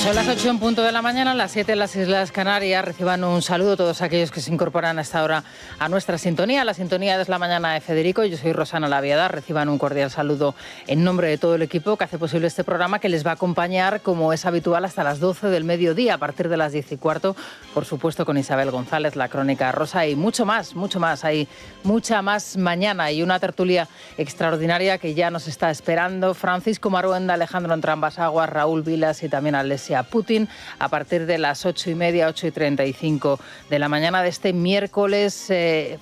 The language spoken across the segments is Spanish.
Son las 8 en punto de la mañana, las 7 en las Islas Canarias. Reciban un saludo a todos aquellos que se incorporan a esta hora a nuestra sintonía. La sintonía es La Mañana de Federico. Yo soy Rosana Laviada. Reciban un cordial saludo en nombre de todo el equipo que hace posible este programa, que les va a acompañar, como es habitual, hasta las 12 del mediodía, a partir de las 10:15, por supuesto, con Isabel González, la Crónica Rosa, y mucho más, mucho más. Hay mucha más mañana y una tertulia extraordinaria que ya nos está esperando. Francisco Maruenda, Alejandro Entrambas-Aguas, Raúl Vilas y también Alesia Putin, a partir de las 8:30, 8:35 de la mañana de este miércoles.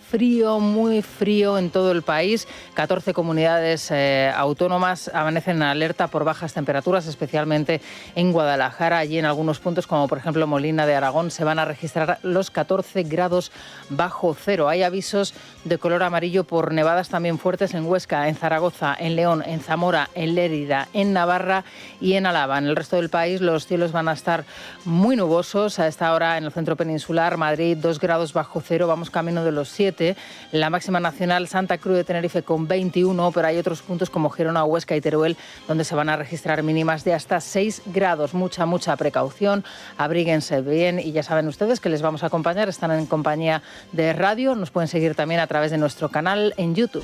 Frío, muy frío en todo el país. 14 comunidades autónomas amanecen en alerta por bajas temperaturas, especialmente en Guadalajara. Allí en algunos puntos, como por ejemplo Molina de Aragón, se van a registrar los 14 grados bajo cero. Hay avisos de color amarillo por nevadas también fuertes en Huesca, en Zaragoza, en León, en Zamora, en Lérida, en Navarra y en Álava. En el resto del país los cielos van a estar muy nubosos. A esta hora en el centro peninsular, Madrid, 2 grados bajo cero, vamos camino de los 7. La máxima nacional, Santa Cruz de Tenerife con 21, pero hay otros puntos como Girona, Huesca y Teruel donde se van a registrar mínimas de hasta 6 grados. Mucha precaución, abríguense bien y ya saben ustedes que les vamos a acompañar. Están en compañía de radio, nos pueden seguir también a través de nuestro canal en YouTube.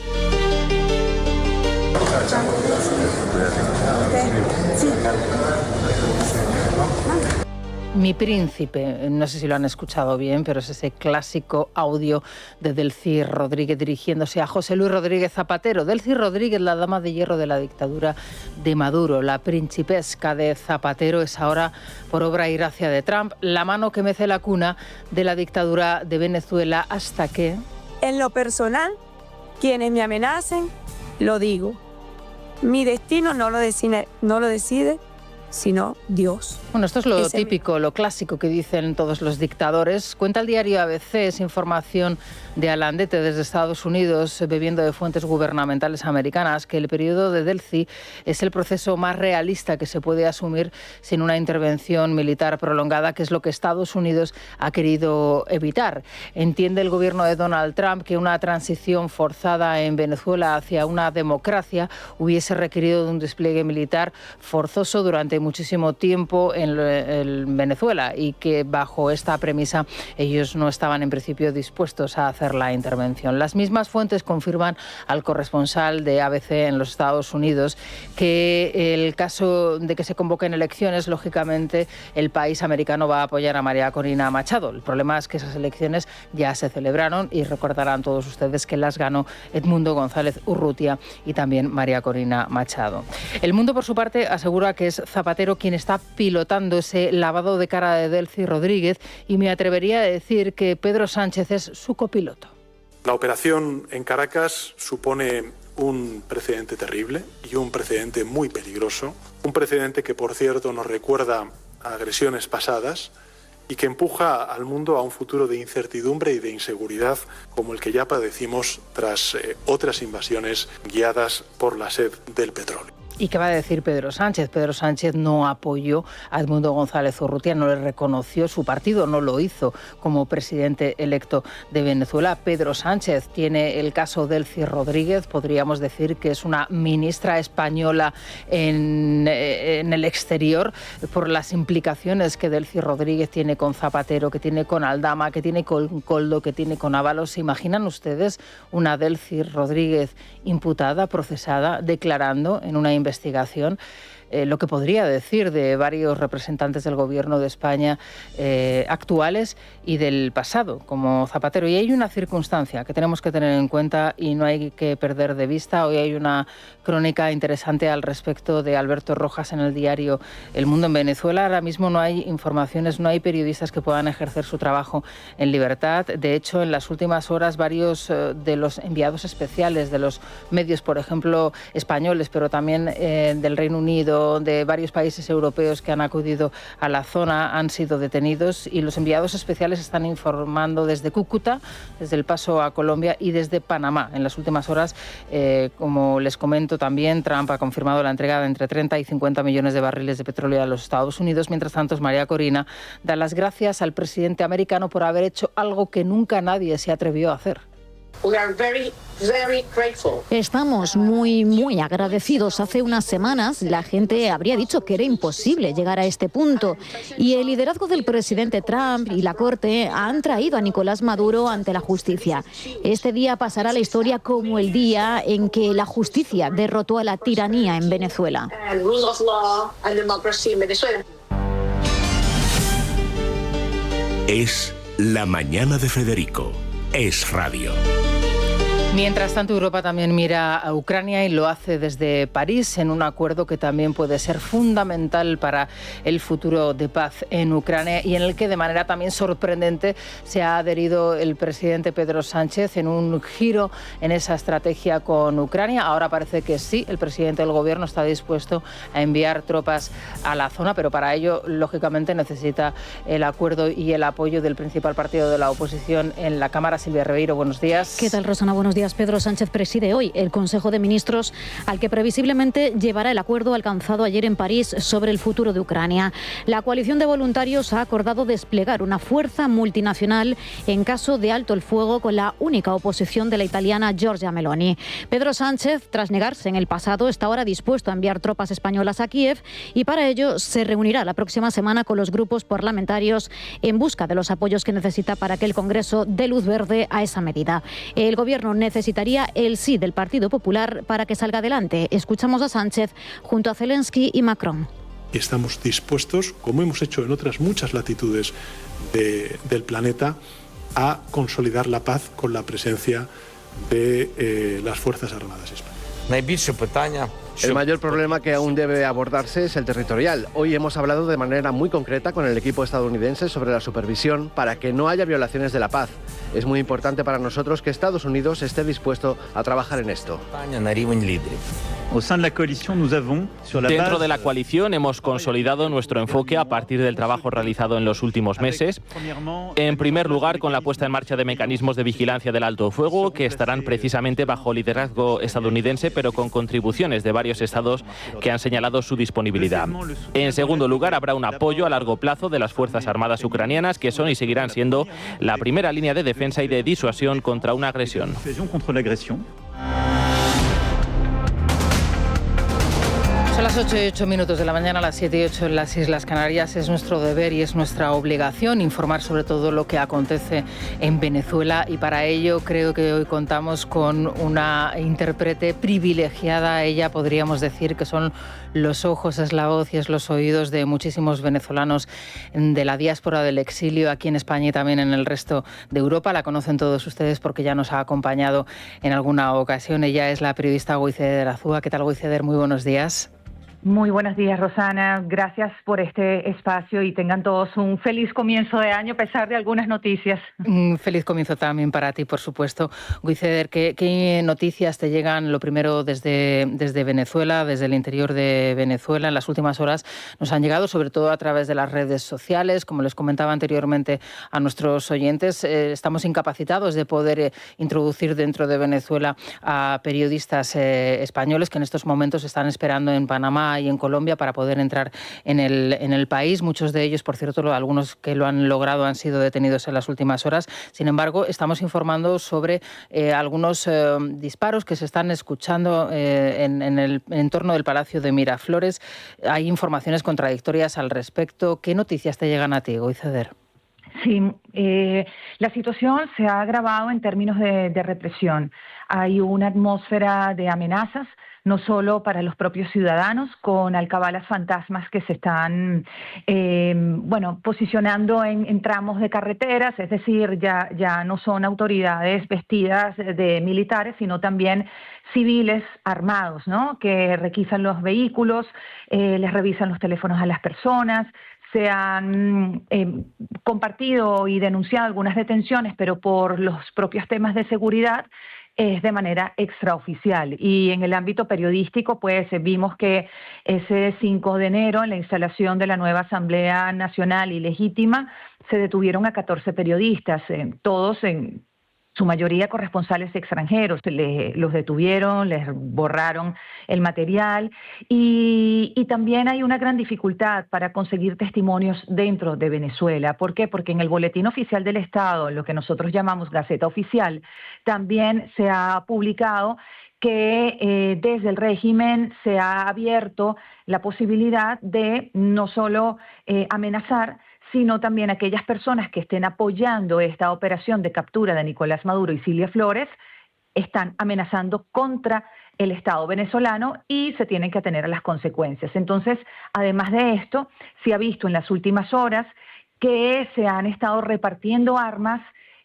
Mi príncipe, no sé si lo han escuchado bien, pero es ese clásico audio de Delcy Rodríguez dirigiéndose a José Luis Rodríguez Zapatero. Delcy Rodríguez, la dama de hierro de la dictadura de Maduro, la principesca de Zapatero, es ahora, por obra y gracia de Trump, la mano que mece la cuna de la dictadura de Venezuela, hasta que... En lo personal, quienes me amenacen, lo digo. Mi destino no lo decide sino Dios. Bueno, esto es lo típico, lo clásico que dicen todos los dictadores. Cuenta el diario ABC, es información de Alandete desde Estados Unidos, bebiendo de fuentes gubernamentales americanas, que el periodo de Delcy es el proceso más realista que se puede asumir sin una intervención militar prolongada, que es lo que Estados Unidos ha querido evitar. Entiende el gobierno de Donald Trump que una transición forzada en Venezuela hacia una democracia hubiese requerido de un despliegue militar forzoso durante muchísimo tiempo en Venezuela, y que bajo esta premisa ellos no estaban en principio dispuestos a hacer la intervención. Las mismas fuentes confirman al corresponsal de ABC en los Estados Unidos que el caso de que se convoquen elecciones, lógicamente el país americano va a apoyar a María Corina Machado. El problema es que esas elecciones ya se celebraron y recordarán todos ustedes que las ganó Edmundo González Urrutia y también María Corina Machado. El Mundo, por su parte, asegura que es Zapatero quien está pilotando ese lavado de cara de Delcy Rodríguez, y me atrevería a decir que Pedro Sánchez es su copiloto. La operación en Caracas supone un precedente terrible y un precedente muy peligroso, un precedente que, por cierto, nos recuerda a agresiones pasadas y que empuja al mundo a un futuro de incertidumbre y de inseguridad como el que ya padecimos tras otras invasiones guiadas por la sed del petróleo. ¿Y qué va a decir Pedro Sánchez? Pedro Sánchez no apoyó a Edmundo González Urrutia, no le reconoció, su partido no lo hizo como presidente electo de Venezuela. Pedro Sánchez tiene el caso Delcy Rodríguez, podríamos decir que es una ministra española en el exterior, por las implicaciones que Delcy Rodríguez tiene con Zapatero, que tiene con Aldama, que tiene con Koldo, que tiene con Ábalos. ¿Se imaginan ustedes una Delcy Rodríguez imputada, procesada, declarando en una investigación lo que podría decir de varios representantes del gobierno de España actuales y del pasado, como Zapatero? Y hay una circunstancia que tenemos que tener en cuenta y no hay que perder de vista. Hoy hay una crónica interesante al respecto de Alberto Rojas en el diario El Mundo. En Venezuela ahora mismo no hay informaciones, no hay periodistas que puedan ejercer su trabajo en libertad. De hecho, en las últimas horas varios de los enviados especiales de los medios, por ejemplo españoles, pero también del Reino Unido, de varios países europeos que han acudido a la zona, han sido detenidos, y los enviados especiales están informando desde Cúcuta, desde el paso a Colombia y desde Panamá. En las últimas horas, como les comento también, Trump ha confirmado la entrega de entre 30 y 50 millones de barriles de petróleo a los Estados Unidos. Mientras tanto, María Corina da las gracias al presidente americano por haber hecho algo que nunca nadie se atrevió a hacer. Estamos muy agradecidos. Hace unas semanas la gente habría dicho que era imposible llegar a este punto y el liderazgo del presidente Trump y la Corte han traído a Nicolás Maduro ante la justicia. Este día pasará a la historia como el día en que la justicia derrotó a la tiranía en Venezuela. Es La Mañana de Federico. Es radio. Mientras tanto, Europa también mira a Ucrania y lo hace desde París en un acuerdo que también puede ser fundamental para el futuro de paz en Ucrania y en el que de manera también sorprendente se ha adherido el presidente Pedro Sánchez en un giro en esa estrategia con Ucrania. Ahora parece que sí, el presidente del gobierno está dispuesto a enviar tropas a la zona, pero para ello, lógicamente, necesita el acuerdo y el apoyo del principal partido de la oposición en la Cámara. Silvia Ribeiro, buenos días. ¿Qué tal, Rosana? Buenos días. Pedro Sánchez preside hoy el Consejo de Ministros al que previsiblemente llevará el acuerdo alcanzado ayer en París sobre el futuro de Ucrania. La coalición de voluntarios ha acordado desplegar una fuerza multinacional en caso de alto el fuego con la única oposición de la italiana Giorgia Meloni. Pedro Sánchez, tras negarse en el pasado, está ahora dispuesto a enviar tropas españolas a Kiev y para ello se reunirá la próxima semana con los grupos parlamentarios en busca de los apoyos que necesita para que el Congreso dé luz verde a esa medida. El Gobierno necesitaría el sí del Partido Popular para que salga adelante. Escuchamos a Sánchez junto a Zelensky y Macron. Estamos dispuestos, como hemos hecho en otras muchas latitudes del planeta, a consolidar la paz con la presencia de las Fuerzas Armadas españolas. El mayor problema que aún debe abordarse es el territorial. Hoy hemos hablado de manera muy concreta con el equipo estadounidense sobre la supervisión para que no haya violaciones de la paz. Es muy importante para nosotros que Estados Unidos esté dispuesto a trabajar en esto. Dentro de la coalición hemos consolidado nuestro enfoque a partir del trabajo realizado en los últimos meses. En primer lugar, con la puesta en marcha de mecanismos de vigilancia del alto fuego que estarán precisamente bajo liderazgo estadounidense, pero con contribuciones de varios estados que han señalado su disponibilidad. En segundo lugar, habrá un apoyo a largo plazo de las Fuerzas Armadas ucranianas, que son y seguirán siendo la primera línea de defensa y de disuasión contra una agresión. Son las 8:08 de la mañana, las 7:08 en las Islas Canarias. Es nuestro deber y es nuestra obligación informar sobre todo lo que acontece en Venezuela y para ello creo que hoy contamos con una intérprete privilegiada. Ella podríamos decir que son los ojos, es la voz y es los oídos de muchísimos venezolanos de la diáspora del exilio aquí en España y también en el resto de Europa. La conocen todos ustedes porque ya nos ha acompañado en alguna ocasión. Ella es la periodista Goizeder Azúa. ¿Qué tal, Goizeder? Muy buenos días. Muy buenos días, Rosana. Gracias por este espacio y tengan todos un feliz comienzo de año a pesar de algunas noticias. Un feliz comienzo también para ti, por supuesto. Goizeder, ¿qué noticias te llegan? Lo primero desde Venezuela, desde el interior de Venezuela. En las últimas horas nos han llegado, sobre todo a través de las redes sociales. Como les comentaba anteriormente a nuestros oyentes, estamos incapacitados de poder introducir dentro de Venezuela a periodistas españoles que en estos momentos están esperando en Panamá y en Colombia para poder entrar en el país. Muchos de ellos, por cierto, algunos que lo han logrado han sido detenidos en las últimas horas. Sin embargo, estamos informando sobre algunos disparos que se están escuchando en el entorno del Palacio de Miraflores. Hay informaciones contradictorias al respecto. ¿Qué noticias te llegan a ti, Goizeder? Sí, la situación se ha agravado en términos de represión. Hay una atmósfera de amenazas, no solo para los propios ciudadanos, con alcabalas fantasmas que se están posicionando en tramos de carreteras, es decir, ya no son autoridades vestidas de militares, sino también civiles armados, ¿no? Que requisan los vehículos, les revisan los teléfonos a las personas. Se han compartido y denunciado algunas detenciones, pero por los propios temas de seguridad es de manera extraoficial. Y en el ámbito periodístico, pues vimos que ese 5 de enero, en la instalación de la nueva Asamblea Nacional Ilegítima, se detuvieron a 14 periodistas, todos su mayoría corresponsales extranjeros. Los detuvieron, les borraron el material y también hay una gran dificultad para conseguir testimonios dentro de Venezuela. ¿Por qué? Porque en el Boletín Oficial del Estado, lo que nosotros llamamos Gaceta Oficial, también se ha publicado que desde el régimen se ha abierto la posibilidad de no solo amenazar, sino también aquellas personas que estén apoyando esta operación de captura de Nicolás Maduro y Cilia Flores están amenazando contra el Estado venezolano y se tienen que atener a las consecuencias. Entonces, además de esto, se ha visto en las últimas horas que se han estado repartiendo armas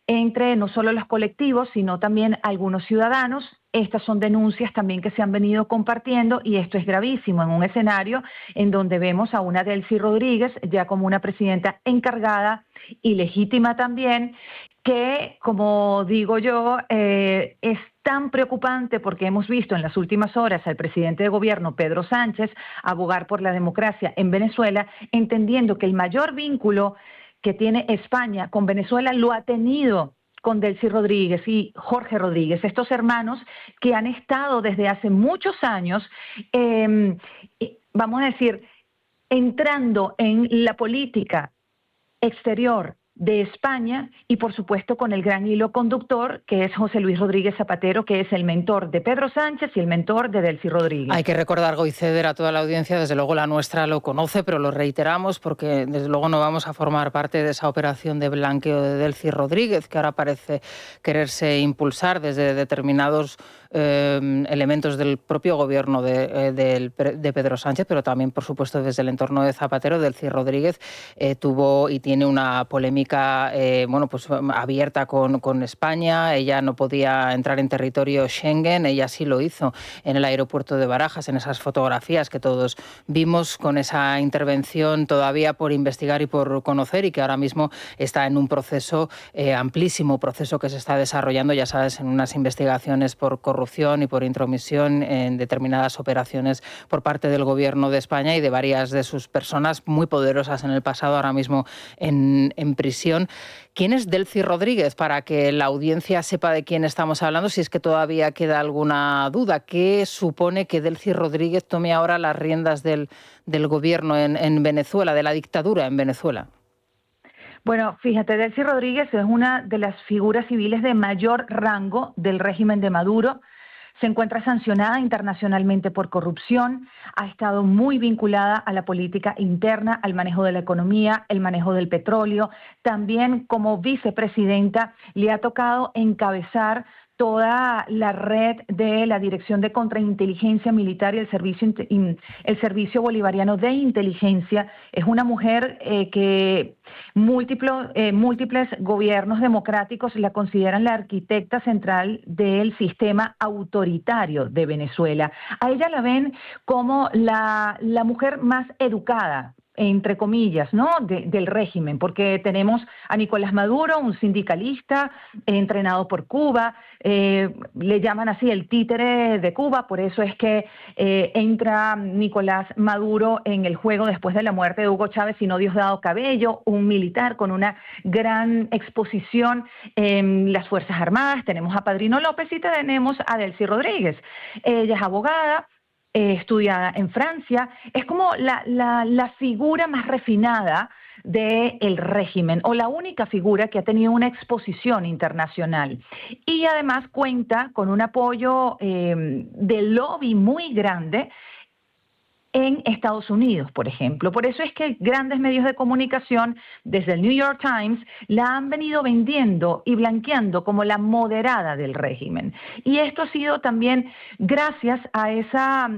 entre no solo los colectivos, sino también algunos ciudadanos. Estas son denuncias también que se han venido compartiendo y esto es gravísimo en un escenario en donde vemos a una Delcy Rodríguez ya como una presidenta encargada y legítima también, que, como digo yo, es tan preocupante porque hemos visto en las últimas horas al presidente de gobierno, Pedro Sánchez, abogar por la democracia en Venezuela, entendiendo que el mayor vínculo que tiene España con Venezuela lo ha tenido con Delcy Rodríguez y Jorge Rodríguez, estos hermanos que han estado desde hace muchos años, vamos a decir, entrando en la política exterior de España y por supuesto con el gran hilo conductor que es José Luis Rodríguez Zapatero, que es el mentor de Pedro Sánchez y el mentor de Delcy Rodríguez. Hay que recordar, Goiceder, a toda la audiencia, desde luego la nuestra lo conoce, pero lo reiteramos porque desde luego no vamos a formar parte de esa operación de blanqueo de Delcy Rodríguez, que ahora parece quererse impulsar desde determinados elementos del propio gobierno de Pedro Sánchez, pero también, por supuesto, desde el entorno de Zapatero. Delcy Rodríguez tuvo y tiene una polémica abierta con España. Ella no podía entrar en territorio Schengen, ella sí lo hizo en el aeropuerto de Barajas, en esas fotografías que todos vimos, con esa intervención todavía por investigar y por conocer, y que ahora mismo está en un proceso, amplísimo proceso que se está desarrollando, ya sabes, en unas investigaciones por corrupción y por intromisión en determinadas operaciones por parte del gobierno de España y de varias de sus personas muy poderosas en el pasado, ahora mismo en prisión. ¿Quién es Delcy Rodríguez? Para que la audiencia sepa de quién estamos hablando, si es que todavía queda alguna duda. ¿Qué supone que Delcy Rodríguez tome ahora las riendas del gobierno en Venezuela, de la dictadura en Venezuela? Bueno, fíjate, Delcy Rodríguez es una de las figuras civiles de mayor rango del régimen de Maduro. Se encuentra sancionada internacionalmente por corrupción, ha estado muy vinculada a la política interna, al manejo de la economía, el manejo del petróleo. También como vicepresidenta le ha tocado encabezar toda la red de la Dirección de Contrainteligencia Militar y el Servicio Bolivariano de Inteligencia. Es una mujer que múltiples gobiernos democráticos la consideran la arquitecta central del sistema autoritario de Venezuela. A ella la ven como la mujer más educada, entre comillas, ¿no?, del régimen, porque tenemos a Nicolás Maduro, un sindicalista entrenado por Cuba, le llaman así el títere de Cuba, por eso es que entra Nicolás Maduro en el juego después de la muerte de Hugo Chávez y no Diosdado Cabello, un militar con una gran exposición en las Fuerzas Armadas. Tenemos a Padrino López y tenemos a Delcy Rodríguez. Ella es abogada, estudiada en Francia, es como la figura más refinada del régimen o la única figura que ha tenido una exposición internacional y además cuenta con un apoyo de lobby muy grande en Estados Unidos, por ejemplo. Por eso es que grandes medios de comunicación, desde el New York Times, la han venido vendiendo y blanqueando como la moderada del régimen. Y esto ha sido también gracias a esa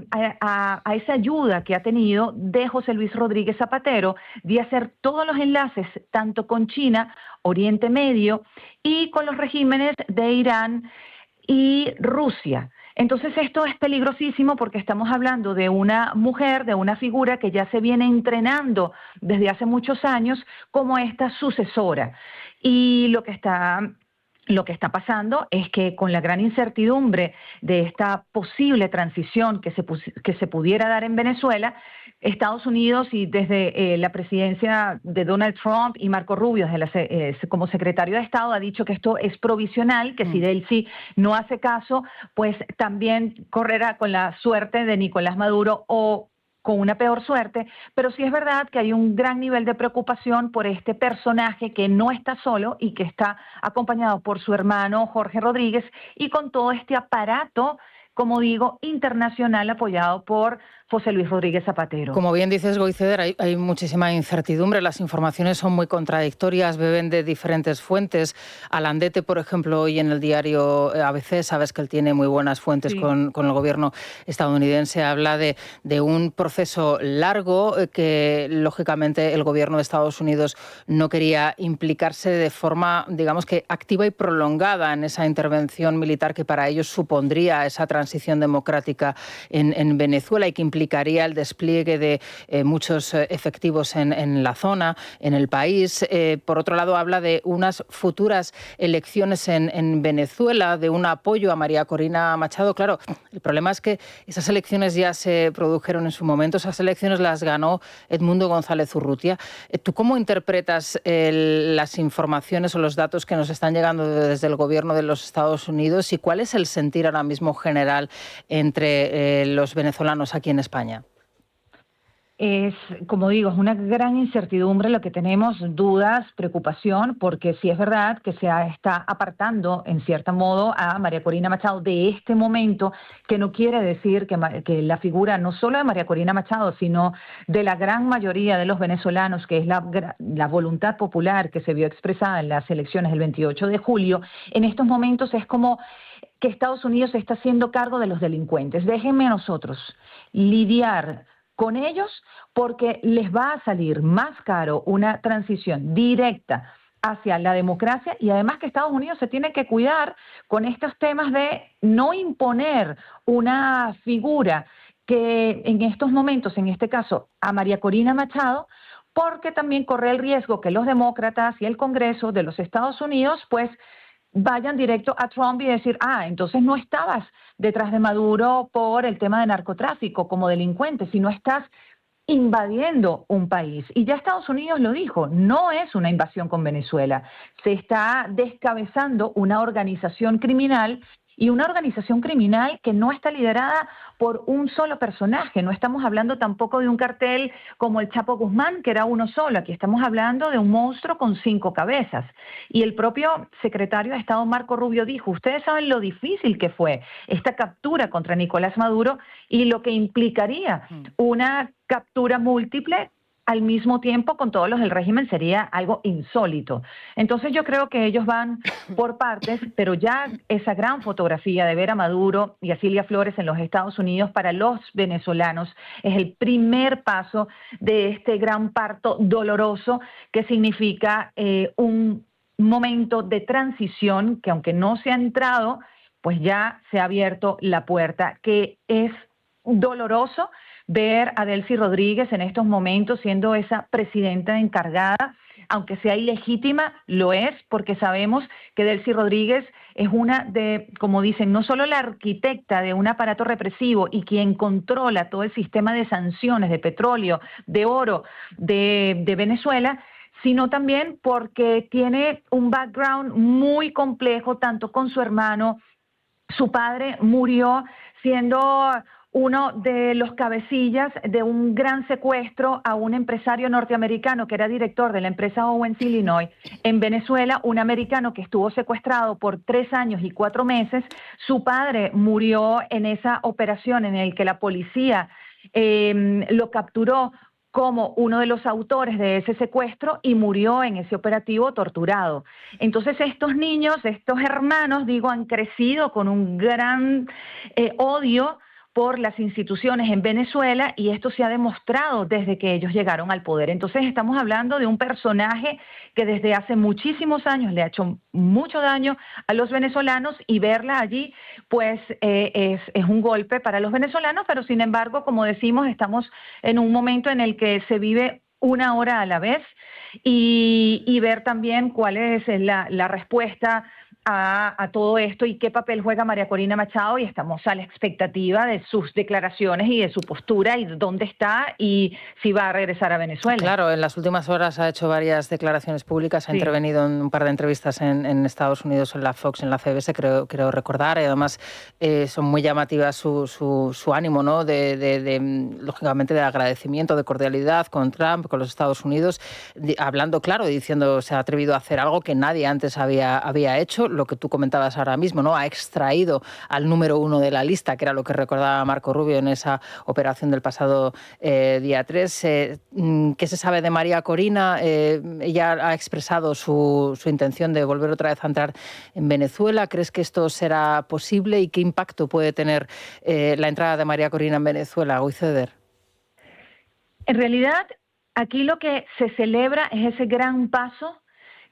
ayuda que ha tenido de José Luis Rodríguez Zapatero de hacer todos los enlaces, tanto con China, Oriente Medio, y con los regímenes de Irán y Rusia. Entonces esto es peligrosísimo porque estamos hablando de una mujer, de una figura que ya se viene entrenando desde hace muchos años como esta sucesora. Y lo que está lo que está pasando es que con la gran incertidumbre de esta posible transición que se pudiera dar en Venezuela, Estados Unidos y desde la presidencia de Donald Trump y Marco Rubio como secretario de Estado ha dicho que esto es provisional, que si Delcy no hace caso, pues también correrá con la suerte de Nicolás Maduro o con una peor suerte, pero sí es verdad que hay un gran nivel de preocupación por este personaje que no está solo y que está acompañado por su hermano Jorge Rodríguez y con todo este aparato, como digo, internacional apoyado por José Luis Rodríguez Zapatero. Como bien dices, Goiceder, hay muchísima incertidumbre, las informaciones son muy contradictorias, beben de diferentes fuentes. Alandete, por ejemplo, hoy en el diario ABC, sabes que él tiene muy buenas fuentes con el gobierno estadounidense, habla de un proceso largo que, lógicamente, el gobierno de Estados Unidos no quería implicarse de forma, digamos que activa y prolongada en esa intervención militar que para ellos supondría esa transición democrática en Venezuela y que implicaría el despliegue de muchos efectivos en la zona, en el país. Por otro lado, habla de unas futuras elecciones en Venezuela, de un apoyo a María Corina Machado. Claro, el problema es que esas elecciones ya se produjeron en su momento, esas elecciones las ganó Edmundo González Urrutia. ¿Tú cómo interpretas las informaciones o los datos que nos están llegando desde el gobierno de los Estados Unidos y cuál es el sentir ahora mismo general entre los venezolanos aquí en España? Es, como digo, es una gran incertidumbre lo que tenemos, dudas, preocupación, porque sí es verdad que se está apartando, en cierto modo, a María Corina Machado de este momento, que no quiere decir que la figura no solo de María Corina Machado, sino de la gran mayoría de los venezolanos, que es la voluntad popular que se vio expresada en las elecciones del 28 de julio, en estos momentos es como que Estados Unidos se está haciendo cargo de los delincuentes. Déjenme a nosotros lidiar con ellos porque les va a salir más caro una transición directa hacia la democracia y además que Estados Unidos se tiene que cuidar con estos temas de no imponer una figura que en estos momentos, en este caso a María Corina Machado, porque también corre el riesgo que los demócratas y el Congreso de los Estados Unidos pues vayan directo a Trump y decir, entonces no estabas detrás de Maduro por el tema de narcotráfico como delincuente, sino estás invadiendo un país. Y ya Estados Unidos lo dijo, no es una invasión con Venezuela, se está descabezando una organización criminal y una organización criminal que no está liderada por un solo personaje. No estamos hablando tampoco de un cartel como el Chapo Guzmán, que era uno solo. Aquí estamos hablando de un monstruo con 5 cabezas. Y el propio secretario de Estado, Marco Rubio, dijo, ustedes saben lo difícil que fue esta captura contra Nicolás Maduro y lo que implicaría una captura múltiple al mismo tiempo con todos los del régimen sería algo insólito. Entonces yo creo que ellos van por partes, pero ya esa gran fotografía de ver a Maduro y a Cilia Flores en los Estados Unidos para los venezolanos es el primer paso de este gran parto doloroso que significa un momento de transición que aunque no se ha entrado, pues ya se ha abierto la puerta, que es doloroso ver a Delcy Rodríguez en estos momentos siendo esa presidenta encargada, aunque sea ilegítima, lo es, porque sabemos que Delcy Rodríguez es una de, como dicen, no solo la arquitecta de un aparato represivo y quien controla todo el sistema de sanciones de petróleo, de oro de Venezuela, sino también porque tiene un background muy complejo, tanto con su hermano. Su padre murió siendo uno de los cabecillas de un gran secuestro a un empresario norteamericano que era director de la empresa Owens Illinois en Venezuela, un americano que estuvo secuestrado por 3 años y 4 meses. Su padre murió en esa operación en la que la policía lo capturó como uno de los autores de ese secuestro y murió en ese operativo torturado. Entonces estos niños, estos hermanos, digo, han crecido con un gran odio por las instituciones en Venezuela y esto se ha demostrado desde que ellos llegaron al poder. Entonces estamos hablando de un personaje que desde hace muchísimos años le ha hecho mucho daño a los venezolanos y verla allí pues es un golpe para los venezolanos, pero sin embargo, como decimos, estamos en un momento en el que se vive una hora a la vez y ver también cuál es la respuesta a todo esto y qué papel juega María Corina Machado, y estamos a la expectativa de sus declaraciones y de su postura y dónde está y si va a regresar a Venezuela. Claro, en las últimas horas ha hecho varias declaraciones públicas, ha intervenido en un par de entrevistas en Estados Unidos, en la Fox, en la CBS, creo recordar, y además son muy llamativas su ánimo, ¿no? Lógicamente de agradecimiento, de cordialidad con Trump, con los Estados Unidos, hablando claro y diciendo se ha atrevido a hacer algo que nadie antes había hecho. Lo que tú comentabas ahora mismo, ¿no? Ha extraído al número 1 de la lista, que era lo que recordaba Marco Rubio en esa operación del pasado día 3. ¿Qué se sabe de María Corina? Ella ha expresado su intención de volver otra vez a entrar en Venezuela. ¿Crees que esto será posible y qué impacto puede tener la entrada de María Corina en Venezuela, Goiceder? En realidad, aquí lo que se celebra es ese gran paso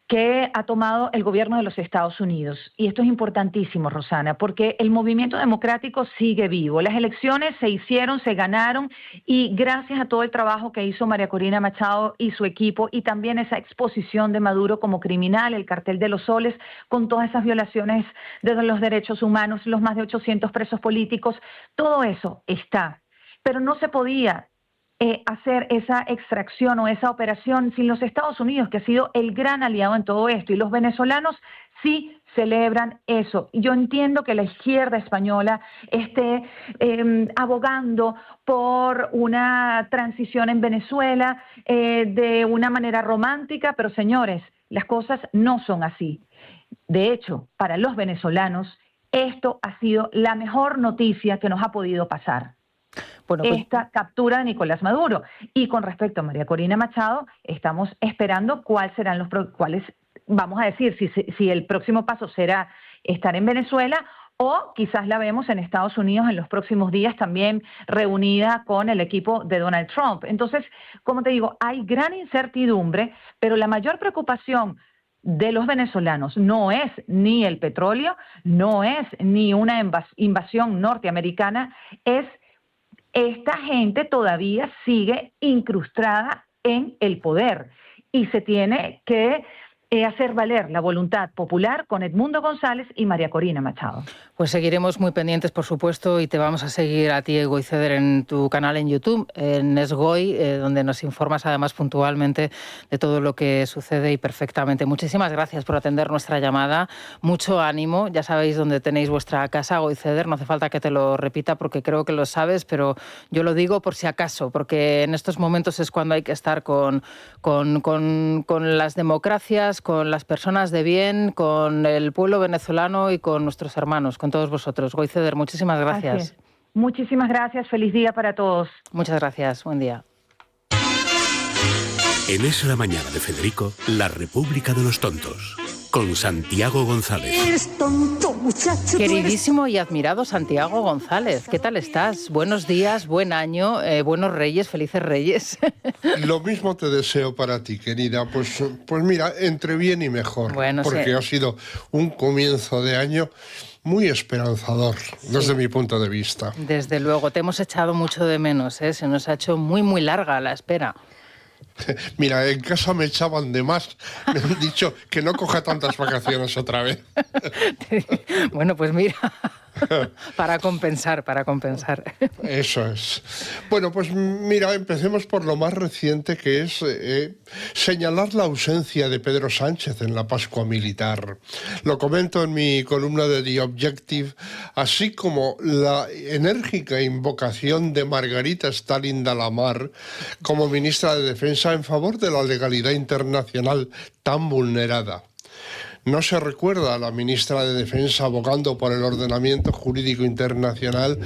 que ha tomado el gobierno de los Estados Unidos. Y esto es importantísimo, Rosana, porque el movimiento democrático sigue vivo. Las elecciones se hicieron, se ganaron, y gracias a todo el trabajo que hizo María Corina Machado y su equipo, y también esa exposición de Maduro como criminal, el cartel de los soles, con todas esas violaciones de los derechos humanos, los más de 800 presos políticos, todo eso está. Pero no se podía hacer esa extracción o esa operación sin los Estados Unidos, que ha sido el gran aliado en todo esto, y los venezolanos sí celebran eso. Yo entiendo que la izquierda española esté abogando por una transición en Venezuela de una manera romántica, pero señores, las cosas no son así. De hecho, para los venezolanos, esto ha sido la mejor noticia que nos ha podido pasar. Bueno, pues esta captura de Nicolás Maduro. Y con respecto a María Corina Machado, estamos esperando cuáles serán cuáles, vamos a decir, si el próximo paso será estar en Venezuela, o quizás la vemos en Estados Unidos en los próximos días también reunida con el equipo de Donald Trump. Entonces, como te digo, hay gran incertidumbre, pero la mayor preocupación de los venezolanos no es ni el petróleo, no es ni una invasión norteamericana, es esta gente todavía sigue incrustada en el poder y se tiene que hacer valer la voluntad popular con Edmundo González y María Corina Machado. Pues seguiremos muy pendientes, por supuesto, y te vamos a seguir a ti, Goiceder, en tu canal en YouTube, en Esgoy, donde nos informas además puntualmente de todo lo que sucede y perfectamente. Muchísimas gracias por atender nuestra llamada. Mucho ánimo. Ya sabéis dónde tenéis vuestra casa, Goiceder. No hace falta que te lo repita porque creo que lo sabes, pero yo lo digo por si acaso, porque en estos momentos es cuando hay que estar con las democracias, con las personas de bien, con el pueblo venezolano y con nuestros hermanos, con todos vosotros. Goiceder, muchísimas gracias. Muchísimas gracias. Feliz día para todos. Muchas gracias. Buen día. En Es la Mañana de Federico, la República de los Tontos, con Santiago González. Eres tonto, muchacho. Queridísimo y admirado Santiago González, ¿qué tal estás? Buenos días, buen año, buenos reyes, felices reyes. Lo mismo te deseo para ti, querida. Pues mira, entre bien y mejor, bueno, porque sí, ha sido un comienzo de año muy esperanzador, desde mi punto de vista. Desde luego, te hemos echado mucho de menos, ¿eh? Se nos ha hecho muy, muy larga la espera. Mira, en casa me echaban de más. Me han dicho que no coja tantas vacaciones otra vez. Bueno, pues mira, para compensar. Eso es. Bueno, pues mira, empecemos por lo más reciente, que es señalar la ausencia de Pedro Sánchez en la Pascua Militar. Lo comento en mi columna de The Objective, así como la enérgica invocación de Margarita Stalin de la Mar como ministra de Defensa en favor de la legalidad internacional tan vulnerada. No se recuerda a la ministra de Defensa abogando por el ordenamiento jurídico internacional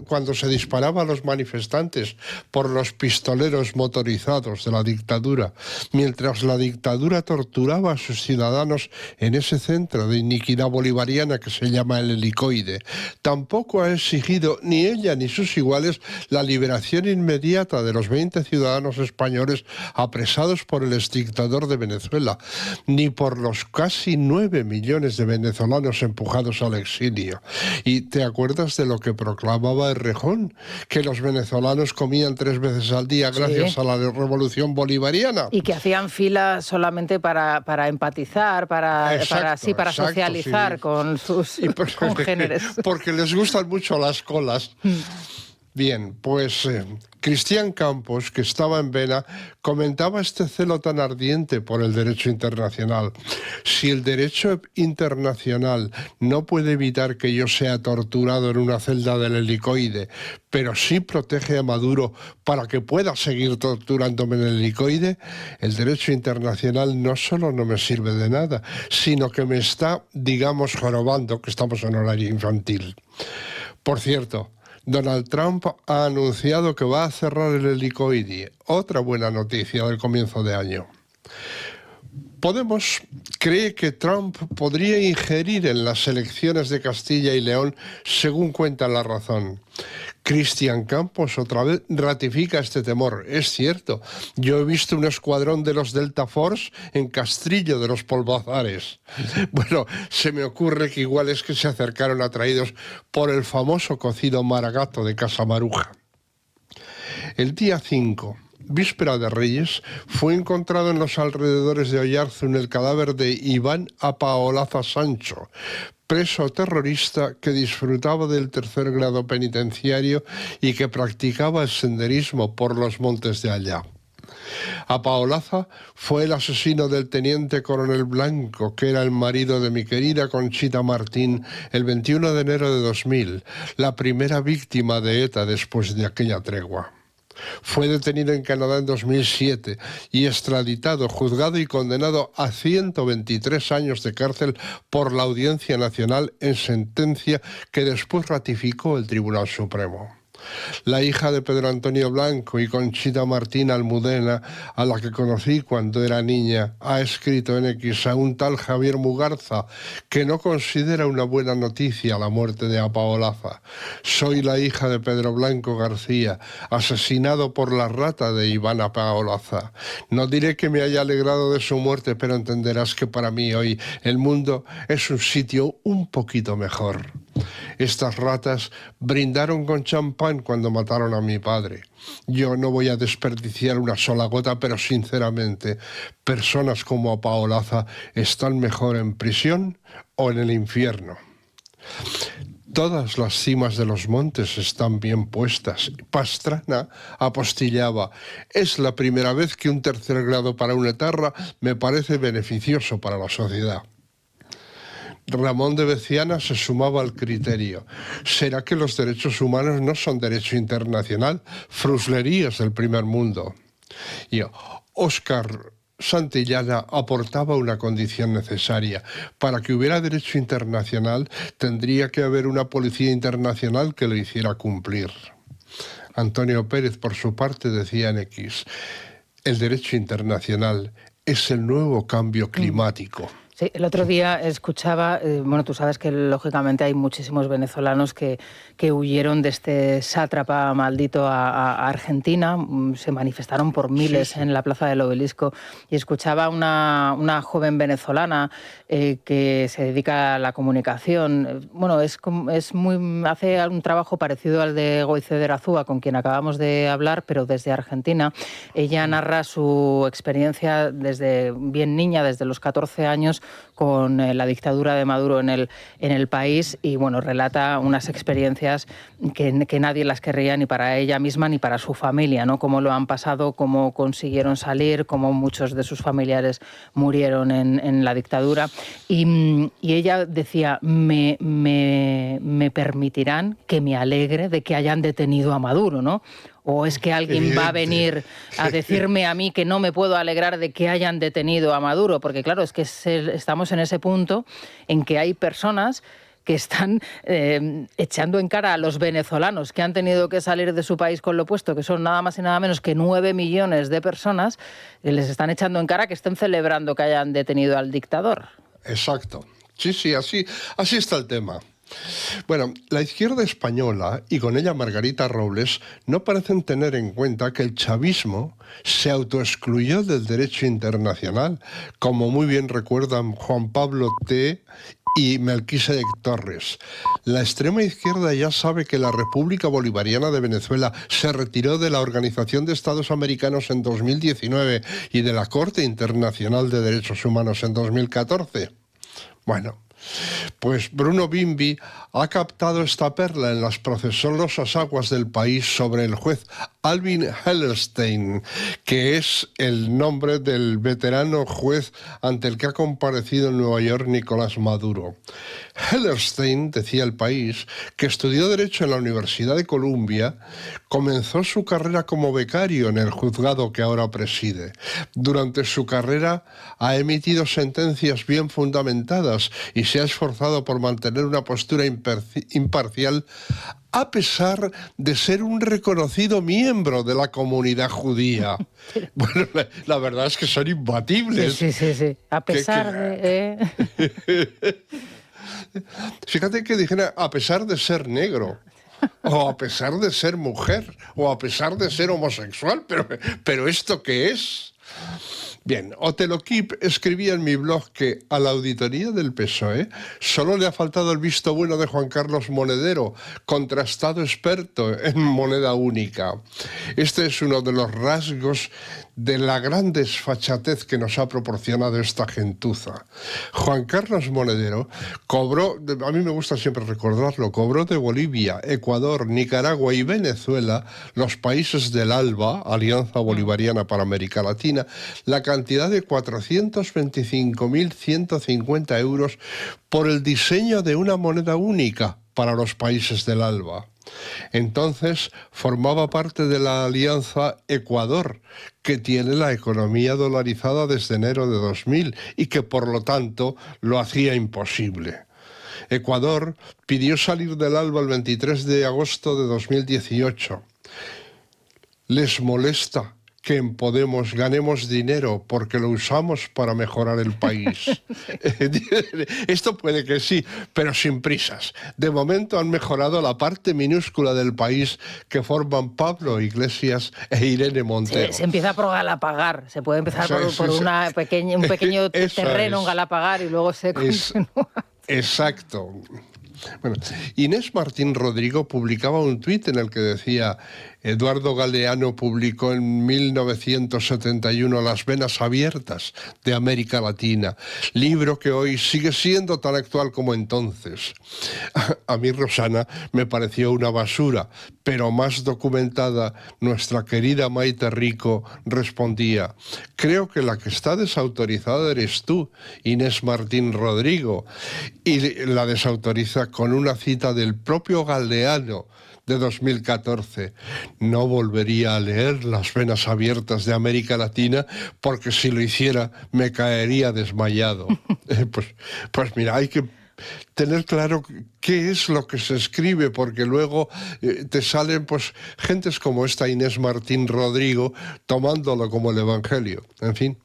cuando se disparaba a los manifestantes por los pistoleros motorizados de la dictadura, mientras la dictadura torturaba a sus ciudadanos en ese centro de iniquidad bolivariana que se llama el Helicoide. Tampoco ha exigido ni ella ni sus iguales la liberación inmediata de los 20 ciudadanos españoles apresados por el exdictador de Venezuela, ni por los casi 9 millones de venezolanos empujados al exilio. ¿Y te acuerdas de lo que proclamaba Errejón? Que los venezolanos comían 3 veces al día gracias a la revolución bolivariana. Y que hacían fila solamente para empatizar, para socializar con sus congéneres. Porque les gustan mucho las colas. Bien, pues Cristian Campos, que estaba en Vena, comentaba este celo tan ardiente por el derecho internacional. Si el derecho internacional no puede evitar que yo sea torturado en una celda del helicoide, pero sí protege a Maduro para que pueda seguir torturándome en el helicoide, el derecho internacional no solo no me sirve de nada, sino que me está, digamos, jorobando, que estamos en horario infantil. Por cierto, Donald Trump ha anunciado que va a cerrar el helicoide. Otra buena noticia del comienzo de año. Podemos cree que Trump podría ingerir en las elecciones de Castilla y León, según cuenta La Razón. Cristian Campos otra vez ratifica este temor. Es cierto, yo he visto un escuadrón de los Delta Force en Castrillo de los Polvazares. Bueno, se me ocurre que igual es que se acercaron atraídos por el famoso cocido maragato de Casa Maruja. El día 5, víspera de Reyes, fue encontrado en los alrededores de Oyarzún el cadáver de Iván Apaolaza Sancho, preso terrorista que disfrutaba del 3er grado penitenciario y que practicaba el senderismo por los montes de allá. Apaolaza fue el asesino del teniente coronel Blanco, que era el marido de mi querida Conchita Martín, el 21 de enero de 2000, la primera víctima de ETA después de aquella tregua. Fue detenido en Canadá en 2007 y extraditado, juzgado y condenado a 123 años de cárcel por la Audiencia Nacional en sentencia que después ratificó el Tribunal Supremo. La hija de Pedro Antonio Blanco y Conchita Martín Almudena, a la que conocí cuando era niña, ha escrito en X a un tal Javier Mugarza que no considera una buena noticia la muerte de Apaolaza. Soy la hija de Pedro Blanco García, asesinado por la rata de Iván Apaolaza. No diré que me haya alegrado de su muerte, pero entenderás que para mí hoy el mundo es un sitio un poquito mejor. Estas ratas brindaron con champán cuando mataron a mi padre. Yo no voy a desperdiciar una sola gota, pero sinceramente, personas como Apaolaza están mejor en prisión o en el infierno. Todas las cimas de los montes están bien puestas. Pastrana apostillaba: es la primera vez que un 3er grado para una etarra me parece beneficioso para la sociedad. Ramón de Veciana se sumaba al criterio. ¿Será que los derechos humanos no son derecho internacional? Fruslerías del primer mundo. Y Óscar Santillana aportaba una condición necesaria. Para que hubiera derecho internacional, tendría que haber una policía internacional que lo hiciera cumplir. Antonio Pérez, por su parte, decía en X: el derecho internacional es el nuevo cambio climático. Sí, el otro día escuchaba, bueno, tú sabes que lógicamente hay muchísimos venezolanos que huyeron de este sátrapa maldito a Argentina, se manifestaron por miles en la Plaza del Obelisco, y escuchaba una joven venezolana que se dedica a la comunicación. Bueno, hace un trabajo parecido al de Goize de Erazúa, con quien acabamos de hablar, pero desde Argentina. Ella narra su experiencia desde bien niña, desde los 14 años, con la dictadura de Maduro en el país, y bueno, relata unas experiencias que nadie las querría, ni para ella misma ni para su familia, ¿no? Cómo lo han pasado, cómo consiguieron salir, cómo muchos de sus familiares murieron en la dictadura, y ella decía: me permitirán que me alegre de que hayan detenido a Maduro, ¿no? ¿O es que alguien va a venir a decirme a mí que no me puedo alegrar de que hayan detenido a Maduro? Porque claro, es que estamos en ese punto en que hay personas que están echando en cara a los venezolanos que han tenido que salir de su país con lo puesto, que son nada más y nada menos que 9 millones de personas, y les están echando en cara que estén celebrando que hayan detenido al dictador. Exacto. Sí, así está el tema. Bueno, la izquierda española y con ella Margarita Robles no parecen tener en cuenta que el chavismo se autoexcluyó del derecho internacional, como muy bien recuerdan Juan Pablo T. y Melquisedec Torres. La extrema izquierda ya sabe que la República Bolivariana de Venezuela se retiró de la Organización de Estados Americanos en 2019 y de la Corte Internacional de Derechos Humanos en 2014. Bueno, pues Bruno Bimbi ha captado esta perla en las procesolosas aguas del país sobre el juez Alvin Hellerstein, que es el nombre del veterano juez ante el que ha comparecido en Nueva York Nicolás Maduro. Hellerstein, decía El País, que estudió Derecho en la Universidad de Columbia, comenzó su carrera como becario en el juzgado que ahora preside. Durante su carrera ha emitido sentencias bien fundamentadas y se ha esforzado por mantener una postura imparcial a pesar de ser un reconocido miembro de la comunidad judía. Bueno, la verdad es que son imbatibles. Sí. A pesar de... Fíjate que dijera a pesar de ser negro, o a pesar de ser mujer, o a pesar de ser homosexual, pero ¿esto qué es? Bien, Otelo Kip escribía en mi blog que a la auditoría del PSOE solo le ha faltado el visto bueno de Juan Carlos Monedero, contrastado experto en moneda única. Este es uno de los rasgos de la gran desfachatez que nos ha proporcionado esta gentuza. Juan Carlos Monedero cobró, a mí me gusta siempre recordarlo, cobró de Bolivia, Ecuador, Nicaragua y Venezuela, los países del ALBA, Alianza Bolivariana para América Latina, la cantidad de 425.150 euros por el diseño de una moneda única para los países del ALBA. Entonces formaba parte de la Alianza Ecuador, que tiene la economía dolarizada desde enero de 2000 y que por lo tanto lo hacía imposible. Ecuador pidió salir del ALBA el 23 de agosto de 2018. Les molesta que en Podemos ganemos dinero porque lo usamos para mejorar el país. Esto puede que sí, pero sin prisas. De momento han mejorado la parte minúscula del país que forman Pablo Iglesias e Irene Montero. Se empieza por Galapagar. Se puede empezar por un pequeño terreno en Galapagar y luego se continúa. Exacto. Bueno, Inés Martín Rodrigo publicaba un tuit en el que decía: Eduardo Galeano publicó en 1971 Las venas abiertas de América Latina, libro que hoy sigue siendo tan actual como entonces. A mí, Rosana, me pareció una basura, pero más documentada, nuestra querida Maite Rico respondía: creo que la que está desautorizada eres tú, Inés Martín Rodrigo, y la desautoriza con una cita del propio Galeano de 2014. No volvería a leer Las venas abiertas de América Latina porque si lo hiciera me caería desmayado. Pues mira, hay que tener claro qué es lo que se escribe, porque luego te salen pues gentes como esta Inés Martín Rodrigo tomándolo como el Evangelio. En fin.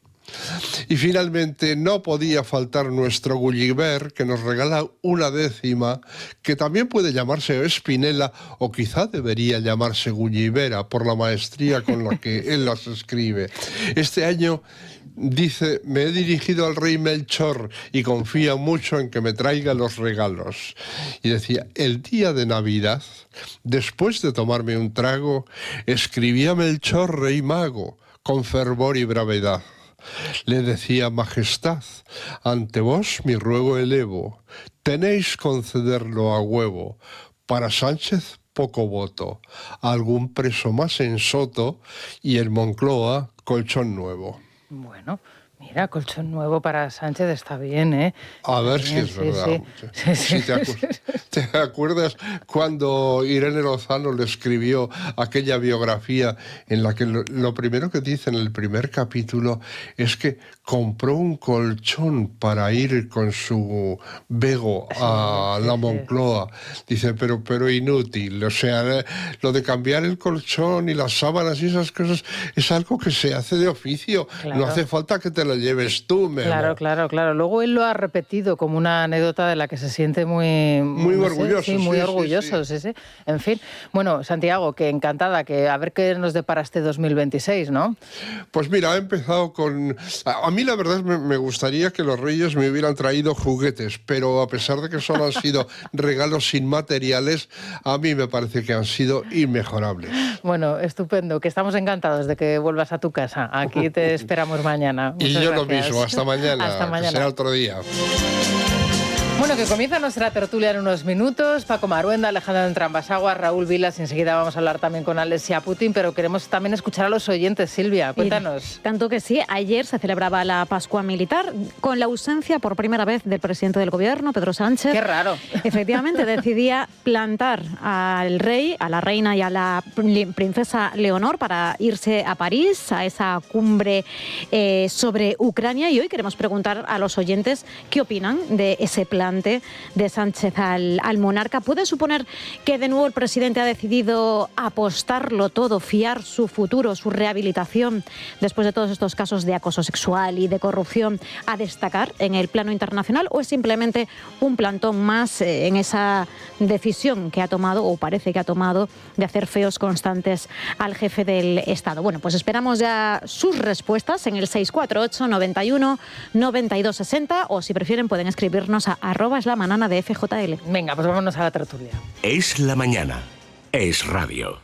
Y finalmente no podía faltar nuestro Gulliver, que nos regala una décima, que también puede llamarse Espinela o quizá debería llamarse Gullivera por la maestría con la que él las escribe. Este año dice: me he dirigido al rey Melchor y confía mucho en que me traiga los regalos. Y decía: el día de Navidad, después de tomarme un trago, escribí a Melchor, rey mago, con fervor y bravedad. Le decía: Majestad, ante vos mi ruego elevo, tenéis concederlo a huevo. Para Sánchez poco voto, algún preso más en Soto y en Moncloa colchón nuevo. Bueno, mira, colchón nuevo para Sánchez está bien, ¿eh? A ver si es verdad. Sí. ¿Te acuerdas cuando Irene Lozano le escribió aquella biografía en la que lo primero que dice en el primer capítulo es que compró un colchón para ir con su Bego a la Moncloa? Dice, pero inútil. O sea, lo de cambiar el colchón y las sábanas y esas cosas es algo que se hace de oficio. Claro. No hace falta que te te lo lleves tú, Memo. Claro. Luego él lo ha repetido como una anécdota de la que se siente muy orgulloso. Sí, muy orgulloso, sí. En fin, bueno, Santiago, que encantada, que a ver qué nos depara este 2026, ¿no? Pues mira, ha empezado con... A mí la verdad me gustaría que los Reyes me hubieran traído juguetes, pero a pesar de que solo han sido regalos inmateriales, a mí me parece que han sido inmejorables. Bueno, estupendo, que estamos encantados de que vuelvas a tu casa. Aquí te esperamos mañana. Y yo lo mismo, hasta mañana. Hasta mañana. Que será otro día. Bueno, que comienza nuestra tertulia en unos minutos. Paco Maruenda, Alejandro Entrambasaguas, Raúl Vilas. Enseguida vamos a hablar también con Alessia Putin, pero queremos también escuchar a los oyentes. Silvia, cuéntanos. Tanto que sí, ayer se celebraba la Pascua Militar con la ausencia por primera vez del presidente del Gobierno, Pedro Sánchez. Qué raro. Efectivamente, decidía plantar al rey, a la reina y a la princesa Leonor para irse a París, a esa cumbre sobre Ucrania. Y hoy queremos preguntar a los oyentes qué opinan de ese plante de Sánchez al monarca. ¿Puede suponer que de nuevo el presidente ha decidido apostarlo todo, fiar su futuro, su rehabilitación, después de todos estos casos de acoso sexual y de corrupción, a destacar en el plano internacional? ¿O es simplemente un plantón más en esa decisión que ha tomado, o parece que ha tomado, de hacer feos constantes al jefe del Estado? Bueno, pues esperamos ya sus respuestas en el 648 91 92 60, o si prefieren pueden escribirnos a @esLamanana de FJL. Venga, pues vámonos a la tertulia. Es la mañana. Es radio.